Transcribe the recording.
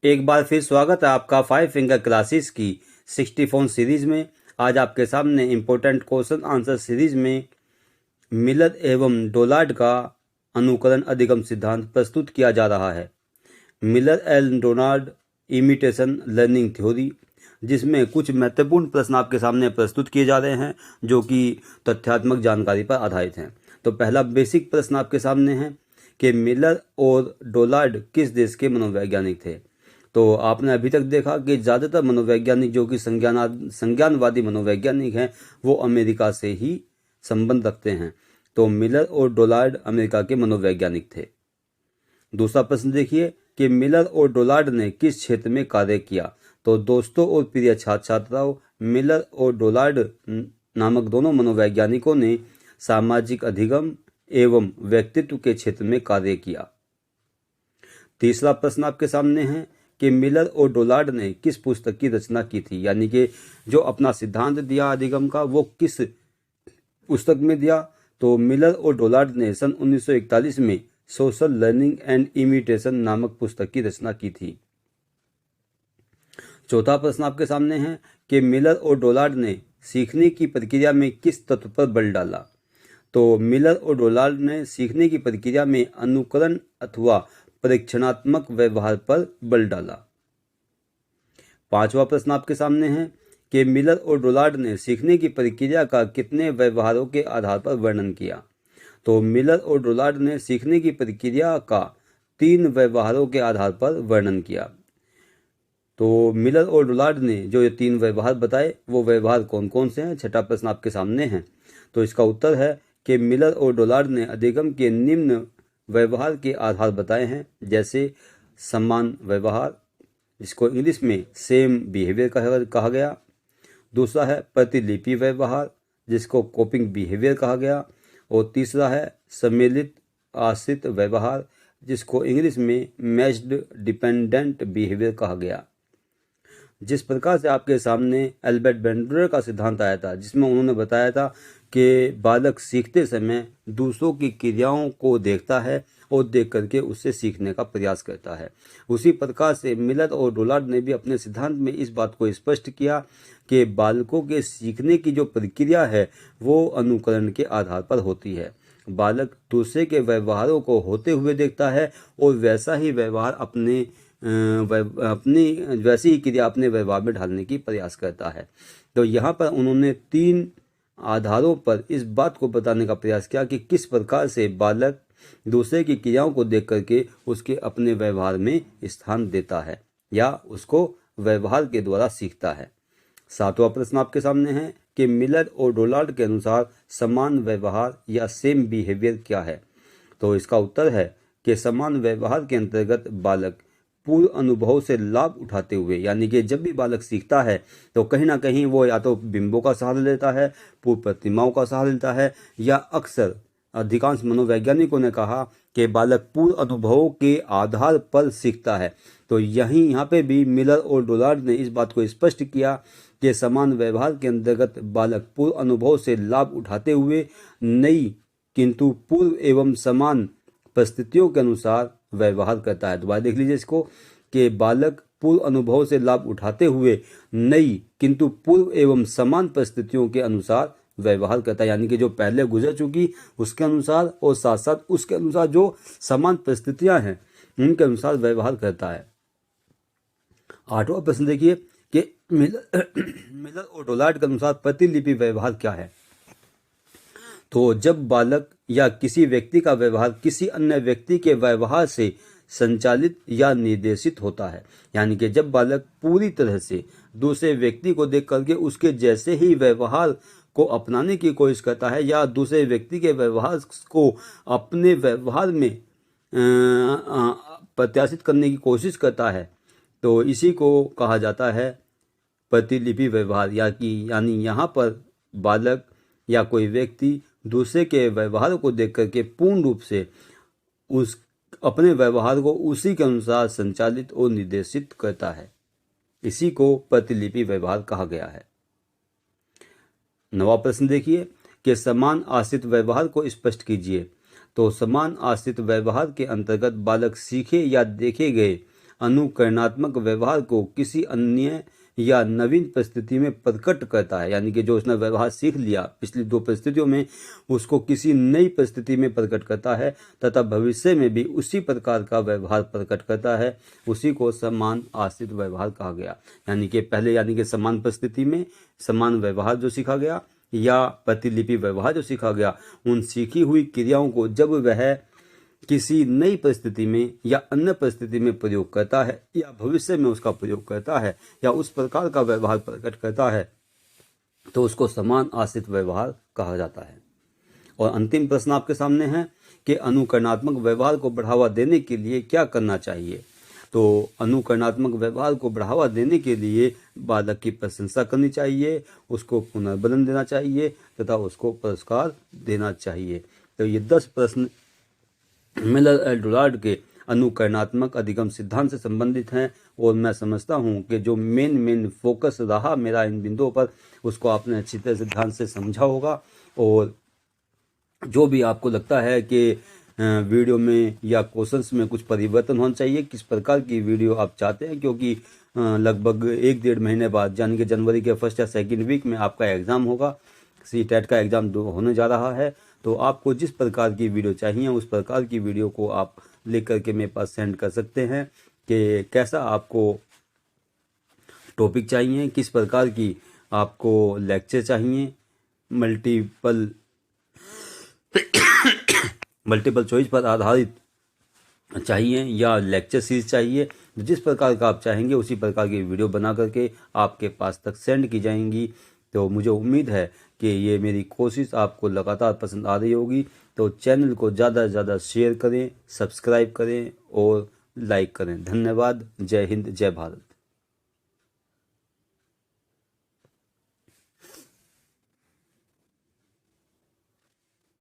एक बार फिर स्वागत है आपका 5 फिंगर क्लासेस की 64 सीरीज में। आज आपके सामने इम्पोर्टेंट क्वेश्चन आंसर सीरीज में मिलर एवं डोलार्ड का अनुकरण अधिगम सिद्धांत प्रस्तुत किया जा रहा है। Miller and Donald imitation learning theory, जिसमें कुछ महत्वपूर्ण प्रश्न आपके सामने प्रस्तुत किए जा रहे हैं जो कि तथ्यात्मक जानकारी पर आधारित हैं। तो पहला बेसिक प्रश्न आपके सामने है कि मिलर और डोलार्ड किस देश के मनोवैज्ञानिक थे। तो आपने अभी तक देखा कि ज़्यादातर मनोवैज्ञानिक जो कि संज्ञानवादी मनोवैज्ञानिक हैं वो अमेरिका से ही संबंध रखते हैं। तो मिलर और डोलार्ड अमेरिका के मनोवैज्ञानिक थे। दूसरा प्रश्न देखिए कि मिलर और डोलार्ड ने किस क्षेत्र में कार्य किया। तो दोस्तों और प्रिय छात्र छात्राओं, मिलर और डोलार्ड नामक दोनों मनोवैज्ञानिकों ने सामाजिक अधिगम एवं व्यक्तित्व के क्षेत्र में कार्य किया। तीसरा प्रश्न आपके सामने है कि मिलर और डोलार्ड ने किस पुस्तक की रचना की थी, यानी कि जो अपना सिद्धांत दिया अधिगम का वो किस पुस्तक में दिया। तो मिलर और डोलार्ड ने सन 1941 में सोशल लर्निंग एंड इमिटेशन नामक पुस्तक की रचना की थी। चौथा प्रश्न आपके सामने है कि मिलर और डोलार्ड ने सीखने की प्रक्रिया में किस तत्व पर बल डाला। तो मिलर और डोलार्ड ने सीखने की प्रक्रिया में अनुकरण अथवा परीक्षणात्मक व्यवहार पर बल डाला। पांचवा प्रश्न आपके सामने है कि मिलर और डोलार्ड ने सीखने की प्रक्रिया का कितने व्यवहारों के आधार पर वर्णन किया। तो मिलर और डोलार्ड ने सीखने की प्रक्रिया का 3 व्यवहारों के आधार पर वर्णन किया। तो मिलर और डोलार्ड ने जो ये 3 व्यवहार बताए वो व्यवहार कौन कौन से हैं, छठा प्रश्न आपके सामने है। तो इसका उत्तर है कि मिलर और डोलार्ड ने अधिगम के निम्न व्यवहार के आधार बताए हैं, जैसे समान व्यवहार, जिसको इंग्लिश में सेम बिहेवियर कहा गया। दूसरा है प्रतिलिपि व्यवहार, जिसको कोपिंग बिहेवियर कहा गया। और तीसरा है सम्मिलित आश्रित व्यवहार, जिसको इंग्लिश में मैच्ड डिपेंडेंट बिहेवियर कहा गया। जिस प्रकार से आपके सामने एल्बर्ट बेंडलर का सिद्धांत आया था, जिसमें उन्होंने बताया था कि बालक सीखते समय दूसरों की क्रियाओं को देखता है और देख करके उससे सीखने का प्रयास करता है, उसी प्रकार से मिलर और डोलार्ड ने भी अपने सिद्धांत में इस बात को स्पष्ट किया कि बालकों के सीखने की जो प्रक्रिया है वो अनुकरण के आधार पर होती है। बालक दूसरे के व्यवहारों को होते हुए देखता है और वैसा ही व्यवहार अपनी वैसी ही क्रिया अपने व्यवहार में ढालने की प्रयास करता है। तो यहाँ पर उन्होंने 3 आधारों पर इस बात को बताने का प्रयास किया कि किस प्रकार से बालक दूसरे की क्रियाओं को देख करके उसके अपने व्यवहार में स्थान देता है या उसको व्यवहार के द्वारा सीखता है। 7वां प्रश्न आपके सामने है कि मिलर और डोलार्ड के अनुसार समान व्यवहार या सेम बिहेवियर क्या है। तो इसका उत्तर है कि समान व्यवहार के अंतर्गत बालक पूर्व अनुभव से लाभ उठाते हुए, यानी कि जब भी बालक सीखता है तो कहीं ना कहीं वो या तो बिंबों का सहारा लेता है, पूर्व प्रतिमाओं का सहारा लेता है, या अक्सर अधिकांश मनोवैज्ञानिकों ने कहा कि बालक पूर्व अनुभवों के आधार पर सीखता है। तो यहाँ पे भी मिलर और डोलार्ड ने इस बात को स्पष्ट किया कि समान व्यवहार के अंतर्गत बालक पूर्व अनुभव से लाभ उठाते हुए नई किंतु पूर्व एवं समान परिस्थितियों के अनुसार व्यवहार करता है। दोबारा देख लीजिए इसको कि बालक पूर्व अनुभव से लाभ उठाते हुए नई किंतु पूर्व एवं समान परिस्थितियों के अनुसार व्यवहार करता है, यानी कि जो पहले गुजर चुकी उसके अनुसार और साथ साथ उसके अनुसार जो समान परिस्थितियां हैं उनके अनुसार व्यवहार करता है। 8वां प्रश्न देखिए कि मिलर और डोलार्ड के अनुसार प्रतिलिपि व्यवहार क्या है। तो जब बालक या किसी व्यक्ति का व्यवहार किसी अन्य व्यक्ति के व्यवहार से संचालित या निर्देशित होता है, यानी कि जब बालक पूरी तरह से दूसरे व्यक्ति को देख करके उसके जैसे ही व्यवहार को अपनाने की कोशिश करता है या दूसरे व्यक्ति के व्यवहार को अपने व्यवहार में प्रत्याशित करने की कोशिश करता है, तो इसी को कहा जाता है प्रतिलिपि व्यवहार। यानी यहाँ पर बालक या कोई व्यक्ति दूसरे के व्यवहार को देख करके पूर्ण रूप से उस अपने व्यवहार को उसी के अनुसार संचालित और निर्देशित करता है, इसी को प्रतिलिपि व्यवहार कहा गया है। 9वां प्रश्न देखिए कि समान आश्रित व्यवहार को स्पष्ट कीजिए। तो समान आश्रित व्यवहार के अंतर्गत बालक सीखे या देखे गए अनुकरणात्मक व्यवहार को किसी अन्य या नवीन परिस्थिति में प्रकट करता है, यानी कि जो उसने व्यवहार सीख लिया पिछली 2 परिस्थितियों में उसको किसी नई परिस्थिति में प्रकट करता है तथा भविष्य में भी उसी प्रकार का व्यवहार प्रकट करता है। उसी को समान आश्रित व्यवहार कहा गया। यानी कि पहले यानी कि समान परिस्थिति में समान व्यवहार जो सीखा गया या प्रतिलिपि व्यवहार जो सीखा गया, उन सीखी हुई क्रियाओं को जब वह किसी नई परिस्थिति में या अन्य परिस्थिति में प्रयोग करता है या भविष्य में उसका प्रयोग करता है या उस प्रकार का व्यवहार प्रकट करता है तो उसको समान आश्रित व्यवहार कहा जाता है। और अंतिम प्रश्न आपके सामने है कि अनुकरणात्मक व्यवहार को बढ़ावा देने के लिए क्या करना चाहिए। तो अनुकरणात्मक व्यवहार को बढ़ावा देने के लिए बालक की प्रशंसा करनी चाहिए, उसको पुनर्बलन देना चाहिए तथा उसको पुरस्कार देना चाहिए। तो ये 10 प्रश्न मिलर एल डुलार्ड के अनुकरणात्मक अधिगम सिद्धांत से संबंधित हैं और मैं समझता हूं कि जो मेन फोकस रहा मेरा इन बिंदुओं पर उसको आपने अच्छी तरह से ध्यान से समझा होगा। और जो भी आपको लगता है कि वीडियो में या क्वेश्चंस में कुछ परिवर्तन होना चाहिए, किस प्रकार की वीडियो आप चाहते हैं, क्योंकि लगभग 1-1.5 महीने बाद यानी कि जनवरी के फर्स्ट या सेकेंड वीक में आपका एग्ज़ाम होगा, CTET का एग्ज़ाम होने जा रहा है। तो आपको जिस प्रकार की वीडियो चाहिए उस प्रकार की वीडियो को आप लिख करके मेरे पास सेंड कर सकते हैं कि कैसा आपको टॉपिक चाहिए, किस प्रकार की आपको लेक्चर चाहिए, मल्टीपल चॉइस पर आधारित चाहिए या लेक्चर सीरीज चाहिए। जिस प्रकार का आप चाहेंगे उसी प्रकार की वीडियो बना करके आपके पास तक सेंड की जाएंगी। तो मुझे उम्मीद है कि ये मेरी कोशिश आपको लगातार पसंद आ रही होगी। तो चैनल को ज़्यादा से ज़्यादा शेयर करें, सब्सक्राइब करें और लाइक करें। धन्यवाद। जय हिंद, जय भारत।